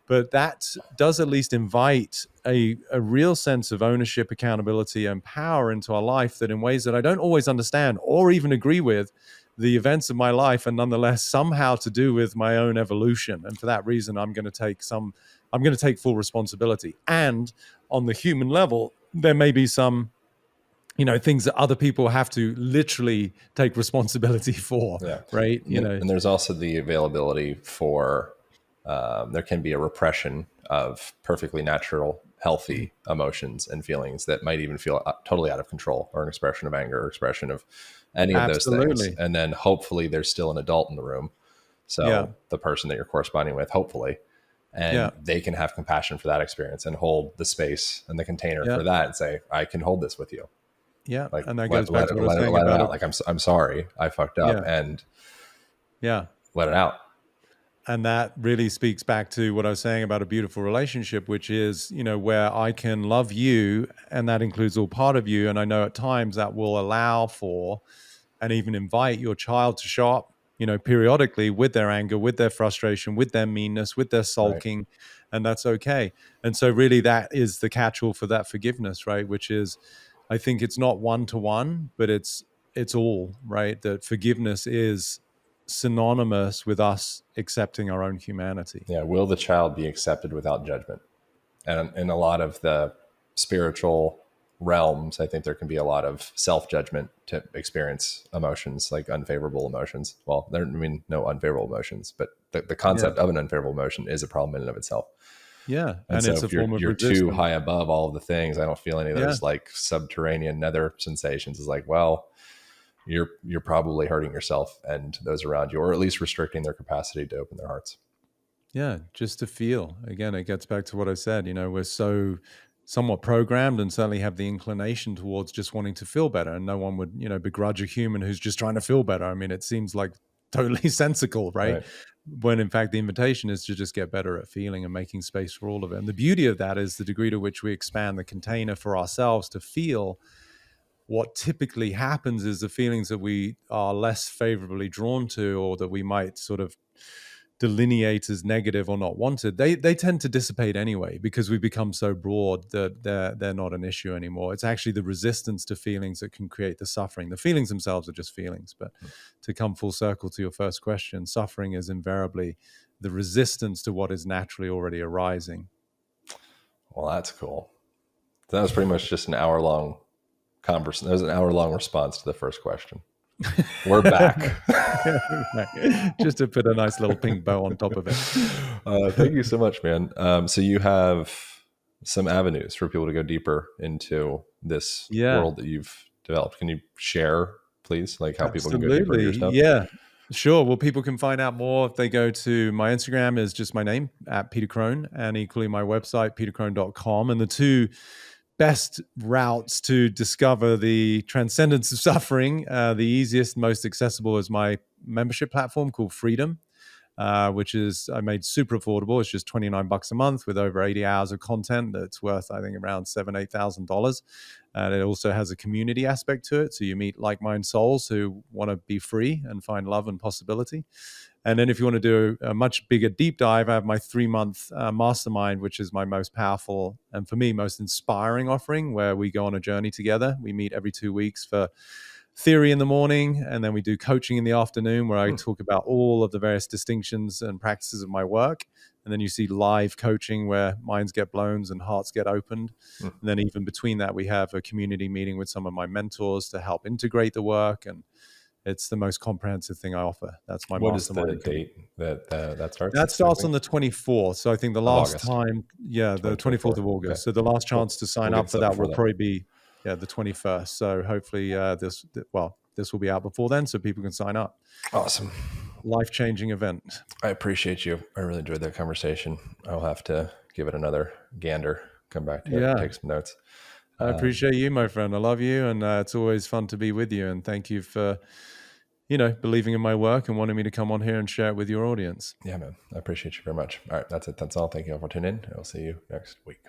But that does at least invite a real sense of ownership, accountability, and power into our life that in ways that I don't always understand or even agree with, the events of my life are nonetheless somehow to do with my own evolution. And for that reason, I'm going to take full responsibility. And on the human level, there may be some things that other people have to literally take responsibility for, right? And there's also the availability for, there can be a repression of perfectly natural, healthy emotions and feelings that might even feel totally out of control, or an expression of anger, or expression of any of those things. And then hopefully there's still an adult in the room. So the person that you're corresponding with, hopefully, and they can have compassion for that experience and hold the space and the container for that and say, I can hold this with you. Yeah. And that goes back to what I was saying about it. Like, I'm sorry, I fucked up, and let it out. And that really speaks back to what I was saying about a beautiful relationship, which is, where I can love you, and that includes all part of you. And I know at times that will allow for and even invite your child to show up, periodically with their anger, with their frustration, with their meanness, with their sulking, right. And that's okay. And so really that is the catch-all for that forgiveness, right? Which is, I think it's not one-to-one, but it's all, right? That forgiveness is synonymous with us accepting our own humanity. Yeah. Will the child be accepted without judgment? And in a lot of the spiritual realms, I think there can be a lot of self-judgment to experience emotions, like unfavorable emotions. Well, there, no unfavorable emotions, but the concept of an unfavorable emotion is a problem in and of itself. Yeah. And so it's if you're too high above all of the things, I don't feel any of those like subterranean nether sensations. Is like, well, you're probably hurting yourself and those around you, or at least restricting their capacity to open their hearts. Yeah, just to feel. Again, it gets back to what I said. We're so somewhat programmed and certainly have the inclination towards just wanting to feel better. And no one would, begrudge a human who's just trying to feel better. I mean, it seems like totally sensical, right? When in fact the invitation is to just get better at feeling and making space for all of it. And the beauty of that is the degree to which we expand the container for ourselves to feel. What typically happens is the feelings that we are less favorably drawn to, or that we might sort of delineate as negative or not wanted, they tend to dissipate anyway, because we become so broad that they're not an issue anymore. It's actually the resistance to feelings that can create the suffering. The feelings themselves are just feelings. But to come full circle to your first question, suffering is invariably the resistance to what is naturally already arising. Well, that's cool. That was pretty much just an hour-long conversation. That was an hour-long response to the first question. We're back. Just to put a nice little pink bow on top of it. Thank you so much, man. So you have some avenues for people to go deeper into this world that you've developed. Can you share, please, like how people can go deeper into your stuff? Yeah, sure. Well, people can find out more if they go to my Instagram, is just my name, @PeterCrone, and equally my website, petercrone.com. And the two best routes to discover the transcendence of suffering, the easiest, most accessible, is my membership platform called Freedom. which is I made super affordable. It's just $29 a month with over 80 hours of content that's worth, I think, around $7,000-8,000. And it also has a community aspect to it. So you meet like-minded souls who want to be free and find love and possibility. And then if you want to do a much bigger deep dive, I have my 3-month mastermind, which is my most powerful and for me most inspiring offering, where we go on a journey together. We meet every 2 weeks for theory in the morning, and then we do coaching in the afternoon, where I talk about all of the various distinctions and practices of my work. And then you see live coaching where minds get blown and hearts get opened. And then even between that, we have a community meeting with some of my mentors to help integrate the work. And it's the most comprehensive thing I offer. That's my mastermind. What is the date that starts? That starts on the 24th. So I think the last August. time, the 24th of August. Okay. So the last chance to sign up for that will probably be the 21st. So hopefully this will be out before then so people can sign up. Awesome. Life-changing event. I appreciate you. I really enjoyed that conversation. I'll have to give it another gander, come back to it, take some notes. I appreciate you, my friend. I love you. And it's always fun to be with you. And thank you for, believing in my work and wanting me to come on here and share it with your audience. Yeah, man. I appreciate you very much. All right. That's it. That's all. Thank you all for tuning in. I'll see you next week.